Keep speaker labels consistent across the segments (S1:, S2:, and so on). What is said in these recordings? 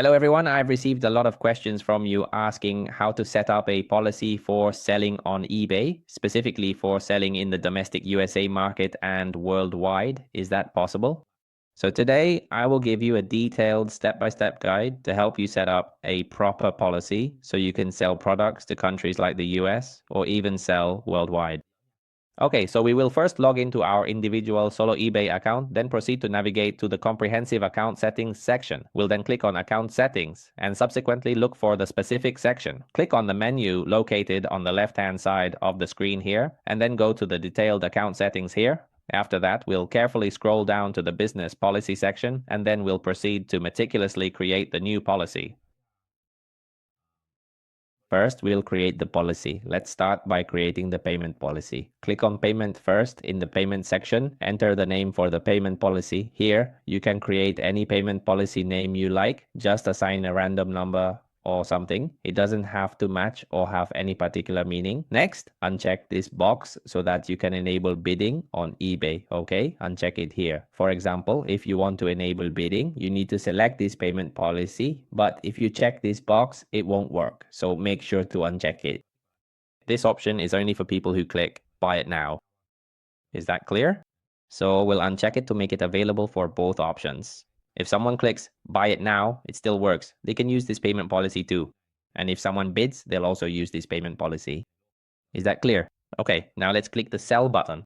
S1: Hello everyone, I've received a lot of questions from you asking how to set up a policy for selling on eBay, specifically for selling in the domestic USA market and worldwide. Is that possible? So today I will give you a detailed step-by-step guide to help you set up a proper policy so you can sell products to countries like the US or even sell worldwide. Okay, so we will first log into our individual solo eBay account, then proceed to navigate to the comprehensive account settings section. We'll then click on account settings and subsequently look for the specific section. Click on the menu located on the left-hand side of the screen here, and then go to the detailed account settings here. After that, we'll carefully scroll down to the business policy section, and then we'll proceed to meticulously create the new policy. First, we'll create the policy. Let's start by creating the payment policy. Click on payment first in the payment section. Enter the name for the payment policy. Here, you can create any payment policy name you like. Just assign a random number or something. It doesn't have to match or have any particular meaning. Next, uncheck this box so that you can enable bidding on eBay. Okay, uncheck it here. For example, if you want to enable bidding, you need to select this payment policy, but if you check this box, it won't work. So make sure to uncheck it. This option is only for people who click buy it now. Is that clear? So we'll uncheck it to make it available for both options. If someone clicks buy it now, it still works. They can use this payment policy too. And if someone bids, they'll also use this payment policy. Is that clear? Okay, now let's click the sell button.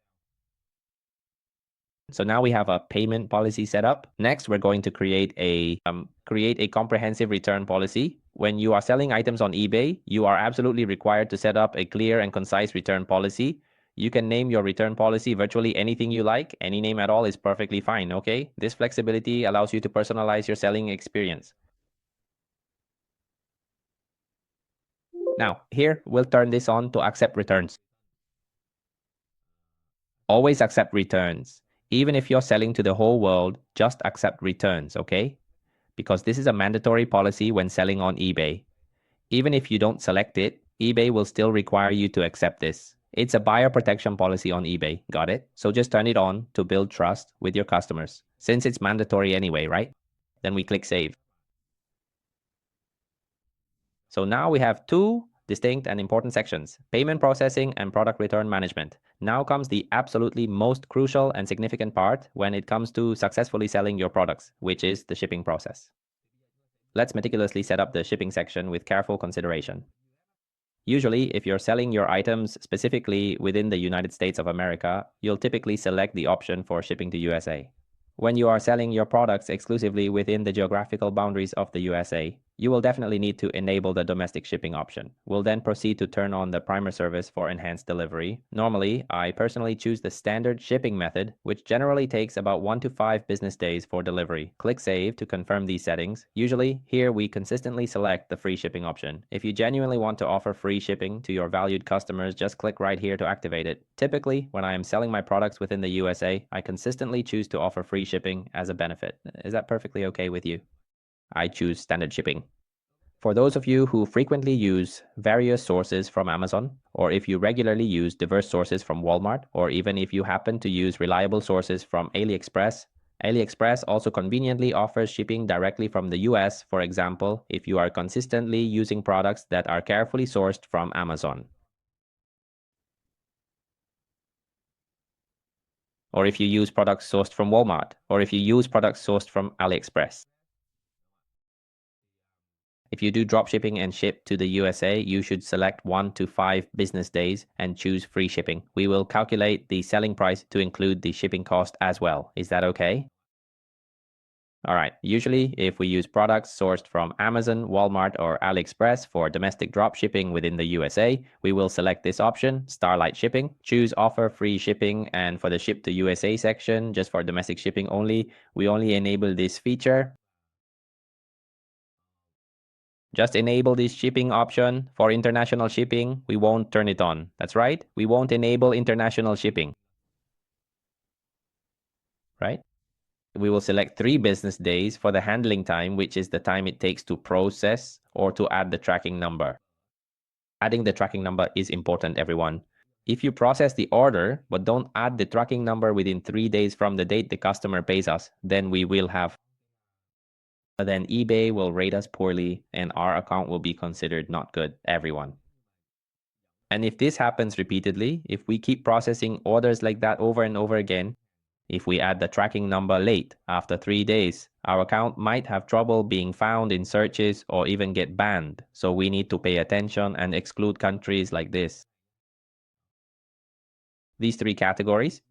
S1: So now we have a payment policy set up. Next, we're going to create a comprehensive return policy. When you are selling items on eBay, you are absolutely required to set up a clear and concise return policy. You can name your return policy virtually anything you like. Any name at all is perfectly fine, okay? This flexibility allows you to personalize your selling experience. Now, here, we'll turn this on to accept returns. Always accept returns. Even if you're selling to the whole world, just accept returns, okay? Because this is a mandatory policy when selling on eBay. Even if you don't select it, eBay will still require you to accept this. It's a buyer protection policy on eBay, got it? So just turn it on to build trust with your customers, since it's mandatory anyway, right? Then we click save. So now we have two distinct and important sections, payment processing and product return management. Now comes the absolutely most crucial and significant part when it comes to successfully selling your products, which is the shipping process. Let's meticulously set up the shipping section with careful consideration. Usually, if you're selling your items specifically within the United States of America, you'll typically select the option for shipping to USA. When you are selling your products exclusively within the geographical boundaries of the USA, you will definitely need to enable the domestic shipping option. We'll then proceed to turn on the primer service for enhanced delivery. Normally, I personally choose the standard shipping method, which generally takes about 1 to 5 business days for delivery. Click Save to confirm these settings. Usually, here we consistently select the free shipping option. If you genuinely want to offer free shipping to your valued customers, just click right here to activate it. Typically, when I am selling my products within the USA, I consistently choose to offer free shipping as a benefit. Is that perfectly okay with you? I choose standard shipping. For those of you who frequently use various sources from Amazon, or if you regularly use diverse sources from Walmart, or even if you happen to use reliable sources from AliExpress, AliExpress also conveniently offers shipping directly from the US, for example, if you are consistently using products that are carefully sourced from Amazon. Or if you use products sourced from Walmart, or if you use products sourced from AliExpress. If you do dropshipping and ship to the USA, you should select 1 to 5 business days and choose free shipping. We will calculate the selling price to include the shipping cost as well. Is that okay? All right, usually if we use products sourced from Amazon, Walmart, or AliExpress for domestic drop shipping within the USA, we will select this option, Starlight Shipping, choose offer free shipping, and for the ship to USA section, just for domestic shipping only, we only enable this feature. Just enable this shipping option. For international shipping, we won't turn it on. That's right, we won't enable international shipping. Right? We will select 3 business days for the handling time, which is the time it takes to process or to add the tracking number. Adding the tracking number is important, everyone. If you process the order but don't add the tracking number within 3 days from the date the customer pays us, then we will have then eBay will rate us poorly and our account will be considered not good, everyone. And if this happens repeatedly, if we keep processing orders like that over and over again, if we add the tracking number late after 3 days, our account might have trouble being found in searches or even get banned. So we need to pay attention and exclude countries like this. These three categories.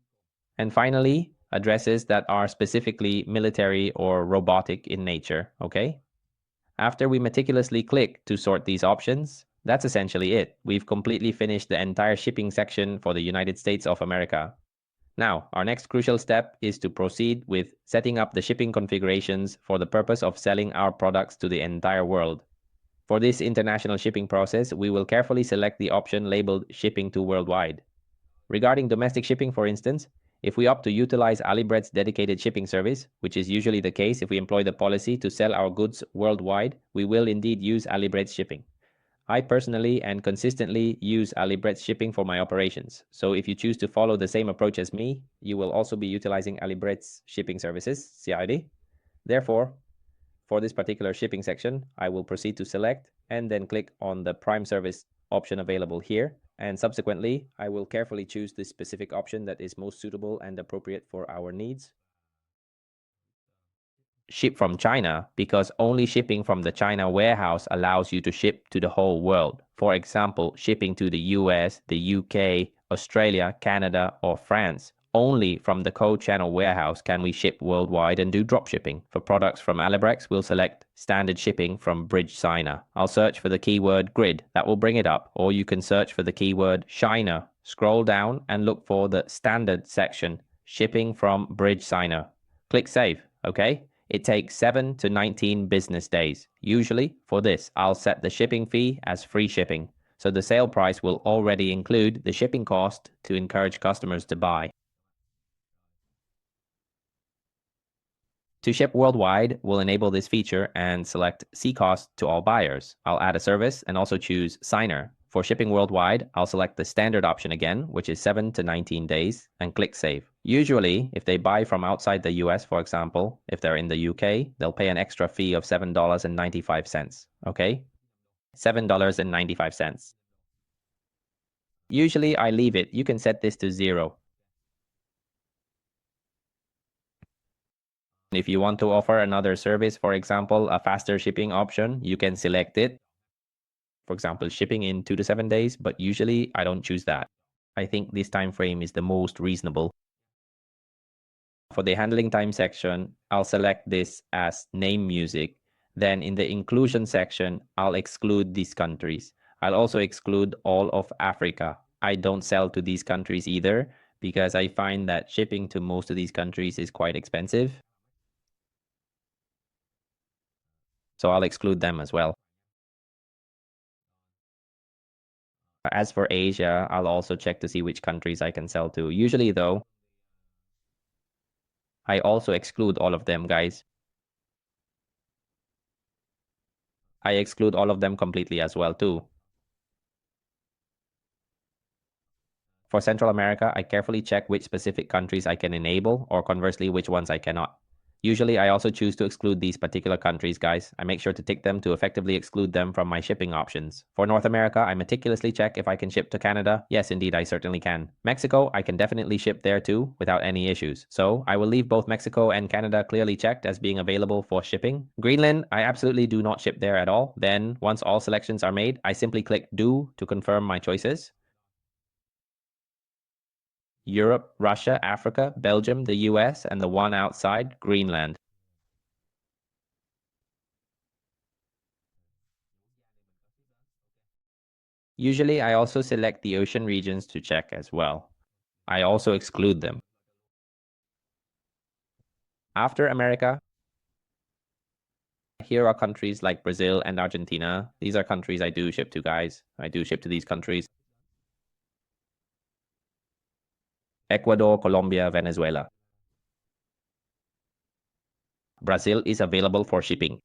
S1: And finally, addresses that are specifically military or robotic in nature, okay? After we meticulously click to sort these options, that's essentially it. We've completely finished the entire shipping section for the United States of America. Now, our next crucial step is to proceed with setting up the shipping configurations for the purpose of selling our products to the entire world. For this international shipping process, we will carefully select the option labeled Shipping to Worldwide. Regarding domestic shipping, for instance, if we opt to utilize Alibread's dedicated shipping service, which is usually the case if we employ the policy to sell our goods worldwide, we will indeed use Alibread's shipping. I personally and consistently use Alibread's shipping for my operations. So if you choose to follow the same approach as me, you will also be utilizing Alibread's shipping services, CID. Therefore, for this particular shipping section, I will proceed to select and then click on the Prime Service option available here. And subsequently, I will carefully choose the specific option that is most suitable and appropriate for our needs. Ship from China, because only shipping from the China warehouse allows you to ship to the whole world. For example, shipping to the US, the UK, Australia, Canada, or France. Only from the co-channel warehouse can we ship worldwide and do dropshipping. For products from Alibrex, we'll select standard shipping from Bridge Signer. I'll search for the keyword grid, that will bring it up, or you can search for the keyword China. Scroll down and look for the standard section, shipping from Bridge Signer. Click save, okay? It takes 7 to 19 business days. Usually, for this, I'll set the shipping fee as free shipping, so the sale price will already include the shipping cost to encourage customers to buy. To ship worldwide, we'll enable this feature and select See Cost to all buyers. I'll add a service and also choose Signer. For shipping worldwide, I'll select the standard option again, which is 7 to 19 days, and click Save. Usually, if they buy from outside the US, for example, if they're in the UK, they'll pay an extra fee of $7.95, okay? $7.95. Usually, I leave it. You can set this to 0. If you want to offer another service, for example, a faster shipping option, you can select it. For example, shipping in 2 to 7 days, but usually I don't choose that. I think this time frame is the most reasonable. For the handling time section, I'll select this as name music. Then in the inclusion section, I'll exclude these countries. I'll also exclude all of Africa. I don't sell to these countries either because I find that shipping to most of these countries is quite expensive. So I'll exclude them as well. As for Asia, I'll also check to see which countries I can sell to. Usually though, I also exclude all of them, guys. I exclude all of them completely as well too. For Central America, I carefully check which specific countries I can enable or conversely which ones I cannot. Usually, I also choose to exclude these particular countries, guys. I make sure to tick them to effectively exclude them from my shipping options. For North America, I meticulously check if I can ship to Canada. Yes, indeed, I certainly can. Mexico, I can definitely ship there too without any issues. So I will leave both Mexico and Canada clearly checked as being available for shipping. Greenland, I absolutely do not ship there at all. Then, once all selections are made, I simply click Do to confirm my choices. Europe, Russia, Africa, Belgium, the US, and the one outside, Greenland. Usually, I also select the ocean regions to check as well. I also exclude them. After America, here are countries like Brazil and Argentina. These are countries I do ship to, guys. I do ship to these countries. Ecuador, Colombia, Venezuela. Brazil is available for shipping.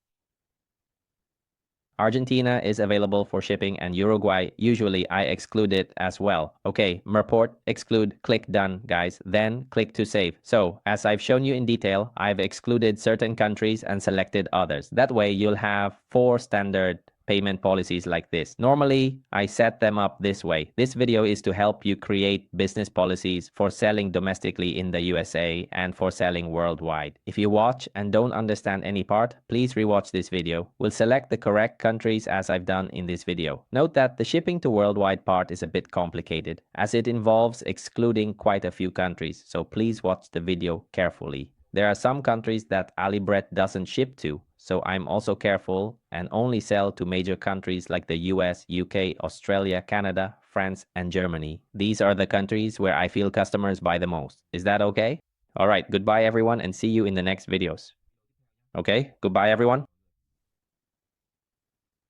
S1: Argentina is available for shipping, and Uruguay, usually I exclude it as well. Okay, report, exclude, click done, guys. Then click to save. So as I've shown you in detail, I've excluded certain countries and selected others. That way you'll have 4 standard payment policies like this. Normally, I set them up this way. This video is to help you create business policies for selling domestically in the USA and for selling worldwide. If you watch and don't understand any part, please rewatch this video. We'll select the correct countries as I've done in this video. Note that the shipping to worldwide part is a bit complicated as it involves excluding quite a few countries, so please watch the video carefully. There are some countries that Alibret doesn't ship to, so I'm also careful and only sell to major countries like the US, UK, Australia, Canada, France, and Germany. These are the countries where I feel customers buy the most. Is that okay? Alright, goodbye everyone and see you in the next videos. Okay, goodbye everyone.